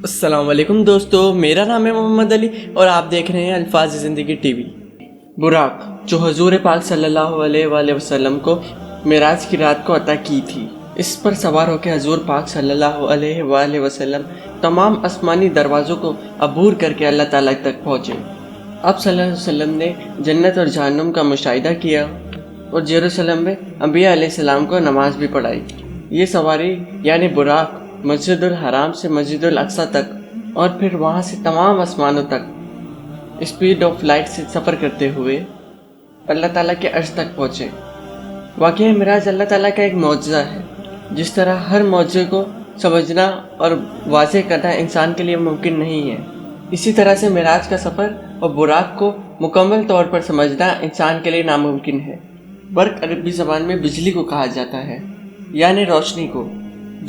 السلام علیکم دوستو، میرا نام ہے محمد علی اور آپ دیکھ رہے ہیں الفاظ زندگی ٹی وی۔ براق جو حضور پاک صلی اللہ علیہ وآلہ وسلم کو معراج کی رات کو عطا کی تھی، اس پر سوار ہو کے حضور پاک صلی اللہ علیہ وآلہ وسلم تمام آسمانی دروازوں کو عبور کر کے اللہ تعالیٰ تک پہنچے۔ اب صلی اللہ علیہ وسلم نے جنت اور جہنم کا مشاہدہ کیا اور یروشلم میں انبیاء علیہ السلام کو نماز بھی پڑھائی۔ یہ سواری یعنی براق مسجد الحرام سے مسجد الاقصیٰ تک اور پھر وہاں سے تمام آسمانوں تک اسپیڈ آف لائٹ سے سفر کرتے ہوئے اللہ تعالیٰ کے عرش تک پہنچے۔ واقعہ معراج اللہ تعالیٰ کا ایک معجزہ ہے۔ جس طرح ہر معجزے کو سمجھنا اور واضح کرنا انسان کے لیے ممکن نہیں ہے، اسی طرح سے معراج کا سفر اور براق کو مکمل طور پر سمجھنا انسان کے لیے ناممکن ہے۔ برق عربی زبان میں بجلی کو کہا جاتا ہے، یعنی روشنی کو،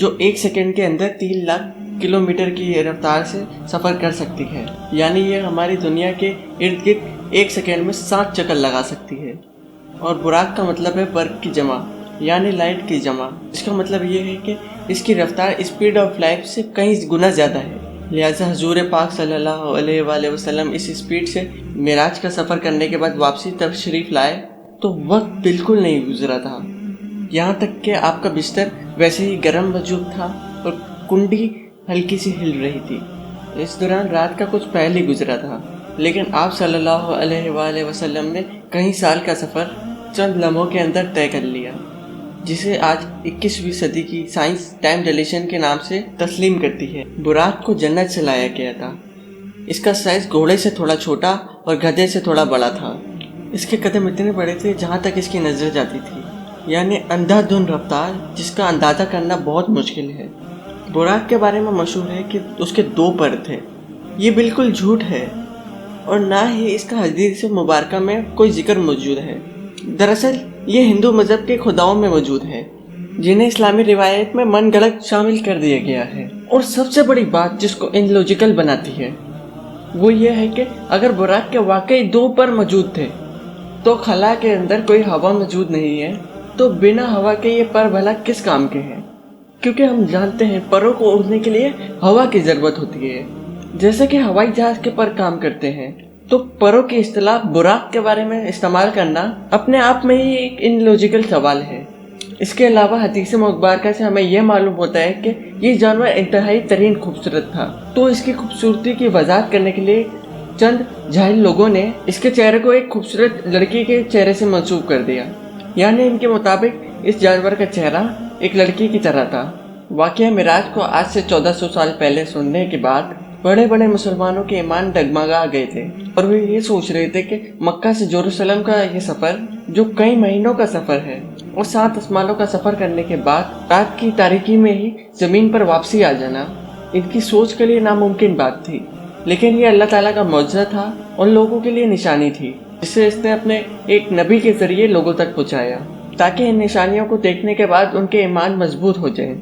جو 1 سیکنڈ کے اندر 3 لاکھ کلومیٹر کی رفتار سے سفر کر سکتی ہے، یعنی یہ ہماری دنیا کے ارد گرد 1 سیکنڈ میں 7 چکر لگا سکتی ہے۔ اور براق کا مطلب ہے برق کی جمع، یعنی لائٹ کی جمع۔ اس کا مطلب یہ ہے کہ اس کی رفتار اسپیڈ آف لائٹ سے کئی گنا زیادہ ہے، لہٰذا حضور پاک صلی اللہ علیہ وآلہ وسلم اس اسپیڈ سے معراج کا سفر کرنے کے بعد واپسی تشریف لائے تو وقت بالکل نہیں گزرا تھا، یہاں تک کہ آپ کا بستر ویسے ہی گرم موجود تھا اور کنڈی ہلکی سی ہل رہی تھی۔ اس دوران رات کا کچھ پہل ہی گزرا تھا، لیکن آپ صلی اللہ علیہ وآلہ وسلم نے کئی سال کا سفر چند لمحوں کے اندر طے کر لیا، جسے آج 21ویں صدی کی سائنس ٹائم ڈیلیشن کے نام سے تسلیم کرتی ہے۔ براق کو جنت سے لایا گیا تھا۔ اس کا سائز گھوڑے سے تھوڑا چھوٹا اور گدھے سے تھوڑا بڑا تھا۔ اس کے قدم اتنے بڑے تھے جہاں تک اس کی نظر جاتی تھی، یعنی اندھا دھند رفتار جس کا اندازہ کرنا بہت مشکل ہے۔ براق کے بارے میں مشہور ہے کہ اس کے 2 پر تھے۔ یہ بالکل جھوٹ ہے اور نہ ہی اس کا حدیث مبارکہ میں کوئی ذکر موجود ہے۔ دراصل یہ ہندو مذہب کے خداؤں میں موجود ہے، جنہیں اسلامی روایت میں من گھڑت شامل کر دیا گیا ہے۔ اور سب سے بڑی بات جس کو ان لوجیکل بناتی ہے وہ یہ ہے کہ اگر براق کے واقعی 2 پر موجود تھے تو خلا کے اندر کوئی ہوا موجود نہیں ہے، تو بنا ہوا کے یہ پر بھلا کس کام کے ہیں؟ کیونکہ ہم جانتے ہیں پروں کو اڑنے کے لیے ہوا کی ضرورت ہوتی ہے، جیسے کہ ہوائی جہاز کے پر کام کرتے ہیں۔ تو پروں کی اصطلاح براق کے بارے میں استعمال کرنا اپنے آپ میں ہی ایک ان لوجیکل سوال ہے۔ اس کے علاوہ حدیث مبارکہ سے ہمیں یہ معلوم ہوتا ہے کہ یہ جانور انتہائی ترین خوبصورت تھا، تو اس کی خوبصورتی کی وضاحت کرنے کے لیے چند جاہل لوگوں نے اس کے چہرے کو ایک خوبصورت لڑکی کے چہرے سے منسوب کر دیا، یعنی ان کے مطابق اس جانور کا چہرہ ایک لڑکی کی طرح تھا۔ واقعہ معراج کو آج سے 1400 سال پہلے سننے کے بعد بڑے بڑے مسلمانوں کے ایمان ڈگمگا گئے تھے، اور وہ یہ سوچ رہے تھے کہ مکہ سے یروشلم کا یہ سفر جو کئی مہینوں کا سفر ہے اور 7 آسمانوں کا سفر کرنے کے بعد رات کی تاریکی میں ہی زمین پر واپسی آ جانا ان کی سوچ کے لیے ناممکن بات تھی، لیکن یہ اللہ تعالیٰ کا معجزہ تھا، ان لوگوں کے لیے نشانی تھی جسے اس نے اپنے ایک نبی کے ذریعے لوگوں تک پہنچایا، تاکہ ان نشانیوں کو دیکھنے کے بعد ان کے ایمان مضبوط ہو جائیں۔